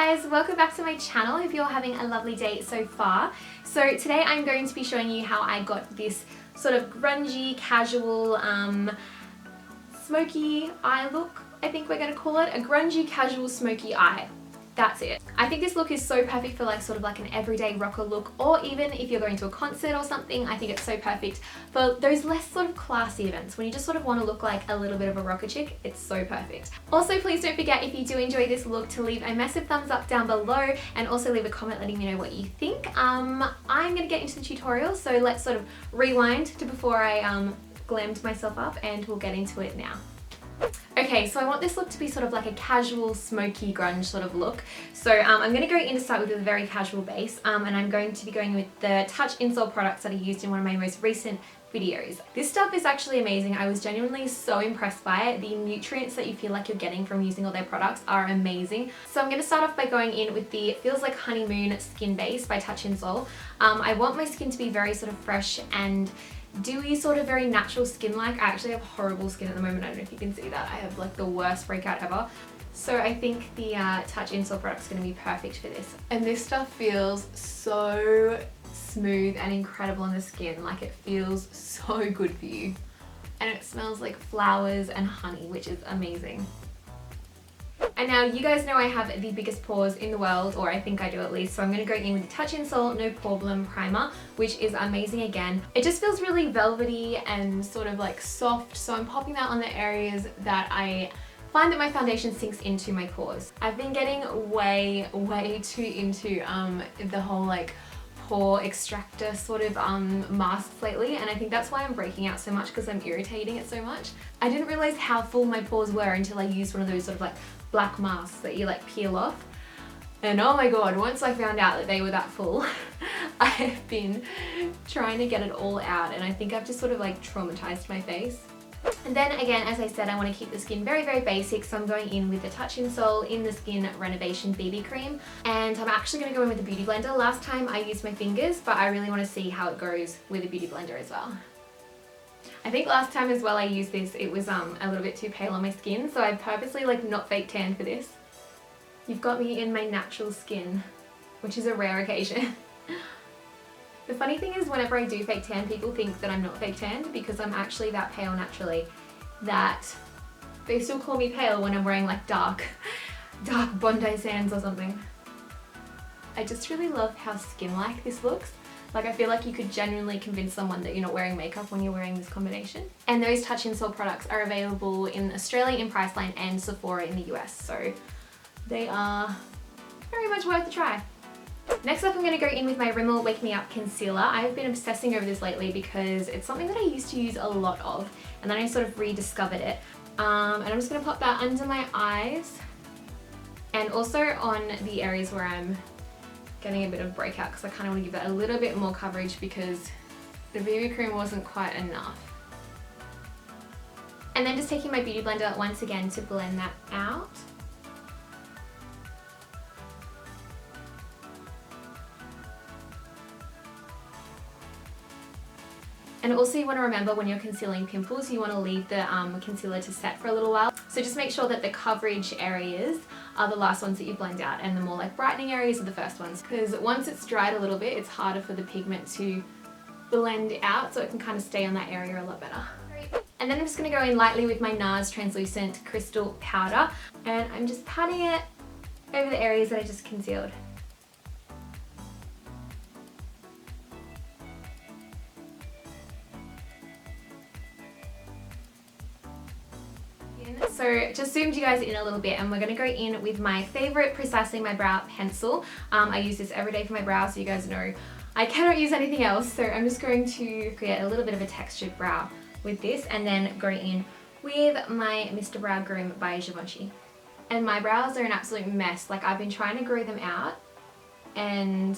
guys, welcome back to my channel. Hope you're having a lovely day so far. So today I'm going to be showing you how I got this sort of grungy, casual, smoky eye look, I think we're going to call it. A grungy, casual, smoky eye. That's it. I think this look is so perfect for sort of an everyday rocker look, or even if you're going to a concert or something. I think it's so perfect for those less sort of classy events when you just sort of want to look like a little bit of a rocker chick. It's so perfect. Also, please don't forget, if you do enjoy this look, to leave a massive thumbs up down below and also leave a comment letting me know what you think. I'm going to get into the tutorial, so let's sort of rewind to before I glammed myself up and we'll get into it now. Okay, so I want this look to be sort of like a casual, smoky, grunge sort of look. So I'm going to go in to start with a very casual base, and I'm going to be going with the Touch Insole products that I used in one of my most recent videos. This stuff is actually amazing. I was genuinely so impressed by it. The nutrients that you feel like you're getting from using all their products are amazing. So I'm going to start off by going in with the Feels Like Honeymoon Skin Base by Touch Insole. I want my skin to be very sort of fresh and dewy, sort of very natural skin-like. I actually have horrible skin at the moment. I don't know if you can see that. I have like the worst breakout ever. So I think the Touch Insole product is going to be perfect for this. And this stuff feels so smooth and incredible on the skin. Like, it feels so good for you. And it smells like flowers and honey, which is amazing. And now you guys know I have the biggest pores in the world, or I think I do at least, so I'm going to go in with the Touch Insole No Poreblem Primer, which is amazing again. It just feels really velvety and sort of like soft, so I'm popping that on the areas that I find that my foundation sinks into my pores. I've been getting way too into the whole like pore extractor sort of masks lately, and I think that's why I'm breaking out so much, because I'm irritating it so much. I didn't realize how full my pores were until I used one of those sort of like black masks that you like peel off, and oh my god, once I found out that they were that full, I've been trying to get it all out, and I think I've just sort of like traumatized my face. And then again, as I said, I want to keep the skin very basic, so I'm going in with the Touch Insole In The Skin Renovation BB Cream, and I'm actually going to go in with a beauty blender. Last time I used my fingers, but I really want to see how it goes with a beauty blender as well. I think last time as well I used this, it was a little bit too pale on my skin, so I purposely like not fake tan for this. You've got me in my natural skin, which is a rare occasion. The funny thing is, whenever I do fake tan, people think that I'm not fake tanned, because I'm actually that pale naturally that they still call me pale when I'm wearing like dark Bondi Sands or something. I just really love how skin-like this looks. Like, I feel like you could genuinely convince someone that you're not wearing makeup when you're wearing this combination. And those Touch Insole products are available in Australia in Priceline and Sephora in the US, so they are very much worth a try. Next up, I'm going to go in with my Rimmel Wake Me Up Concealer. I've been obsessing over this lately because it's something that I used to use a lot of, and then I sort of rediscovered it. And I'm just going to pop that under my eyes and also on the areas where I'm getting a bit of breakout, because I kind of want to give that a little bit more coverage because the BB cream wasn't quite enough. And then just taking my beauty blender once again to blend that out. And also, you want to remember, when you're concealing pimples, you want to leave the concealer to set for a little while. So just make sure that the coverage areas are the last ones that you blend out, and the more like brightening areas are the first ones, because once it's dried a little bit, it's harder for the pigment to blend out, so it can kind of stay on that area a lot better. And then I'm just going to go in lightly with my NARS Translucent Crystal Powder, and I'm just patting it over the areas that I just concealed. So just zoomed you guys in a little bit, and we're going to go in with my favorite Precisely My Brow pencil. I use this every day for my brow, so you guys know I cannot use anything else. So I'm just going to create a little bit of a textured brow with this, and then go in with my Mr. Brow Groom by Givenchy. And my brows are an absolute mess. Like, I've been trying to grow them out, and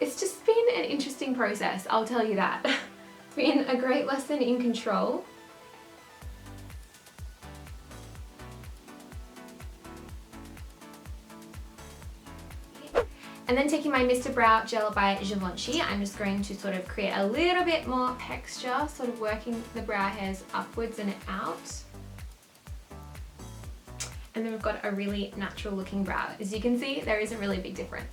it's just been an interesting process, I'll tell you that. It's been a great lesson in control. And then taking my Mr. Brow Gel by Givenchy, I'm just going to sort of create a little bit more texture, sort of working the brow hairs upwards and out. And then we've got a really natural looking brow. As you can see, there is a really big difference.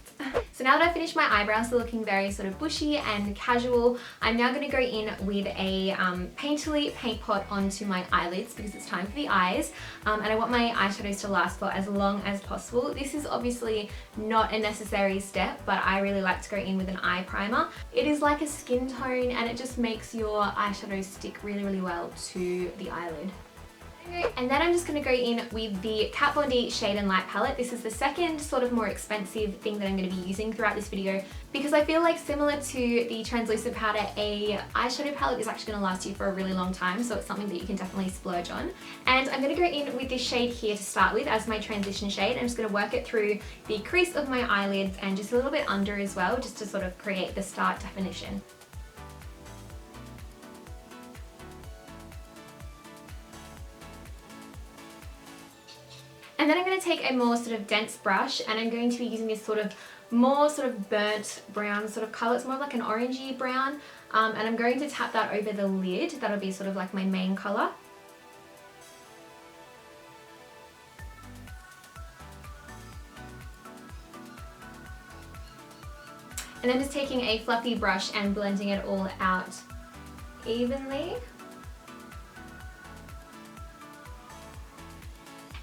So now that I've finished my eyebrows, they're looking very sort of bushy and casual, I'm now going to go in with a Painterly paint pot onto my eyelids because it's time for the eyes. And I want my eyeshadows to last for as long as possible. This is obviously not a necessary step, but I really like to go in with an eye primer. It is like a skin tone and it just makes your eyeshadows stick really, really well to the eyelid. And then I'm just going to go in with the Kat Von D Shade and Light palette. This is the second sort of more expensive thing that I'm going to be using throughout this video because I feel like similar to the translucent powder, a eyeshadow palette is actually going to last you for a really long time, so it's something that you can definitely splurge on. And I'm going to go in with this shade here to start with as my transition shade. I'm just going to work it through the crease of my eyelids and just a little bit under as well, just to sort of create the start definition. And then I'm going to take a more sort of dense brush and I'm going to be using this sort of more sort of burnt brown sort of colour. It's more like an orangey brown, and I'm going to tap that over the lid. That'll be sort of like my main colour. And then just taking a fluffy brush and blending it all out evenly.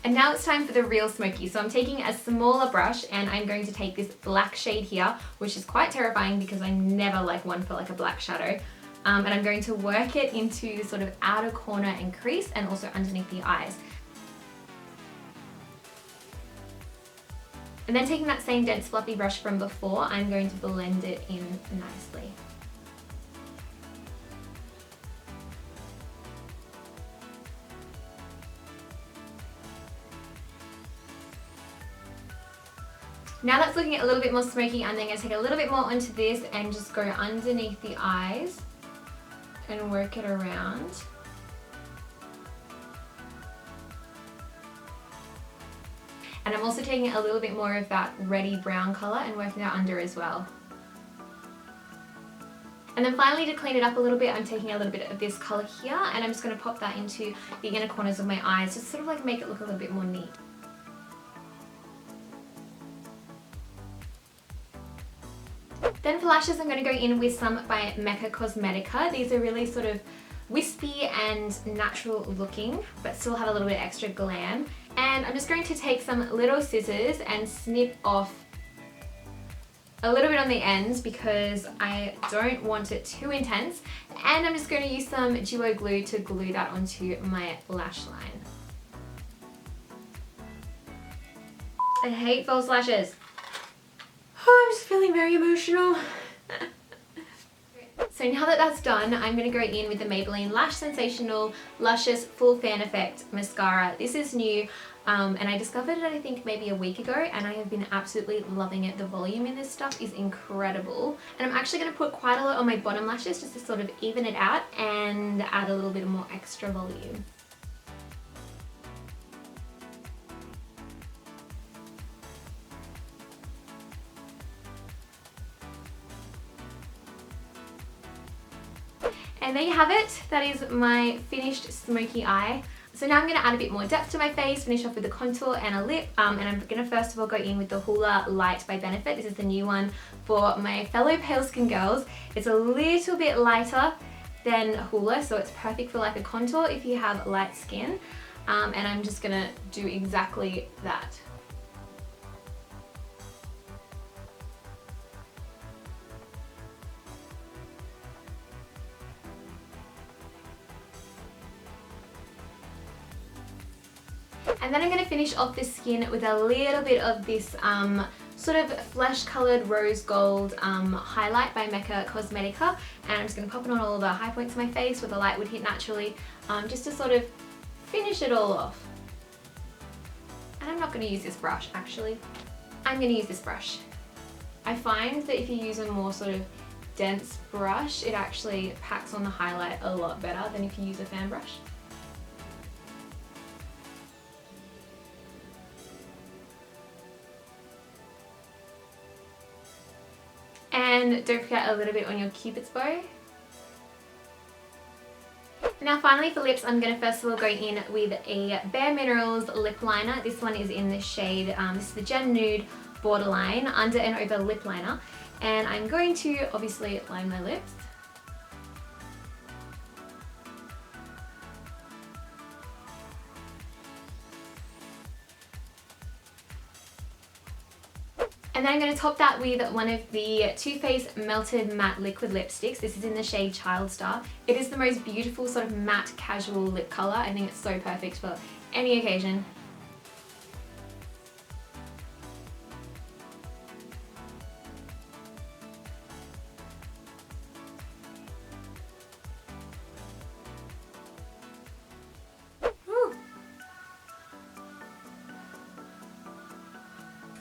And now it's time for the real smoky. So I'm taking a smaller brush and I'm going to take this black shade here, which is quite terrifying because I never like one for like a black shadow. And I'm going to work it into the sort of outer corner and crease and also underneath the eyes. And then taking that same dense fluffy brush from before, I'm going to blend it in nicely. Now that's looking a little bit more smoky, I'm then going to take a little bit more onto this and just go underneath the eyes and work it around. And I'm also taking a little bit more of that reddy brown colour and working that under as well. And then finally, to clean it up a little bit, I'm taking a little bit of this colour here and I'm just going to pop that into the inner corners of my eyes, just sort of like make it look a little bit more neat. Then for lashes, I'm going to go in with some by Mecca Cosmetica. These are really sort of wispy and natural looking, but still have a little bit extra glam. And I'm just going to take some little scissors and snip off a little bit on the ends because I don't want it too intense. And I'm just going to use some duo glue to glue that onto my lash line. I hate false lashes. Oh, I'm just feeling very emotional. So now that that's done, I'm going to go in with the Maybelline Lash Sensational Luscious Full Fan Effect Mascara. This is new, and I discovered it I think maybe a week ago, and I have been absolutely loving it. The volume in this stuff is incredible. And I'm actually going to put quite a lot on my bottom lashes just to sort of even it out and add a little bit more extra volume. And there you have it. That is my finished smoky eye. So now I'm going to add a bit more depth to my face, finish off with a contour and a lip. And I'm going to first of all go in with the Hoola Light by Benefit. This is the new one for my fellow pale skin girls. It's a little bit lighter than Hoola, so it's perfect for like a contour if you have light skin. And I'm just going to do exactly that. And then I'm going to finish off the skin with a little bit of this sort of flesh coloured rose gold highlight by Mecca Cosmetica. And I'm just going to pop it on all of the high points of my face where the light would hit naturally, just to sort of finish it all off. And I'm not going to use this brush actually. I'm going to use this brush. I find that if you use a more sort of dense brush, it actually packs on the highlight a lot better than if you use a fan brush. And don't forget a little bit on your cupid's bow. Now finally for lips, I'm going to first of all go in with a Bare Minerals lip liner. This one is in the shade, this is the Gen Nude Borderline Under and Over Lip Liner. And I'm going to obviously line my lips. And then I'm going to top that with one of the Too Faced Melted Matte Liquid Lipsticks. This is in the shade Child Star. It is the most beautiful sort of matte casual lip colour. I think it's so perfect for any occasion.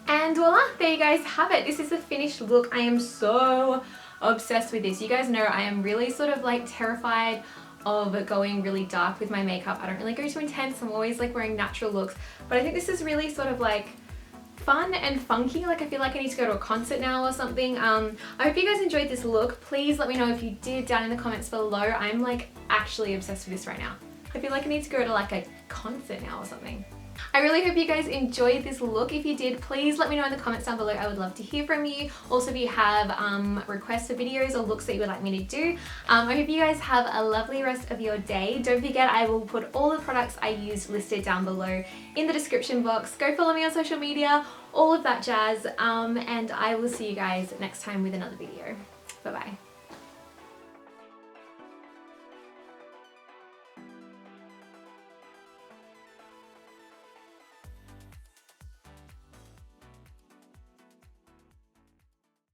And voila, there you guys have it. This is the finished look. I am so obsessed with this. You guys know I am really sort of like terrified of going really dark with my makeup. I don't really go too intense. I'm always like wearing natural looks. But I think this is really sort of like fun and funky. Like I feel like I need to go to a concert now or something. I hope you guys enjoyed this look. Please let me know if you did down in the comments below. I'm like actually obsessed with this right now. I feel like I need to go to like a concert now or something. I really hope you guys enjoyed this look. If you did, please let me know in the comments down below. I would love to hear from you. Also, if you have requests for videos or looks that you would like me to do. I hope you guys have a lovely rest of your day. Don't forget, I will put all the products I used listed down below in the description box. Go follow me on social media, all of that jazz. And I will see you guys next time with another video. Bye bye.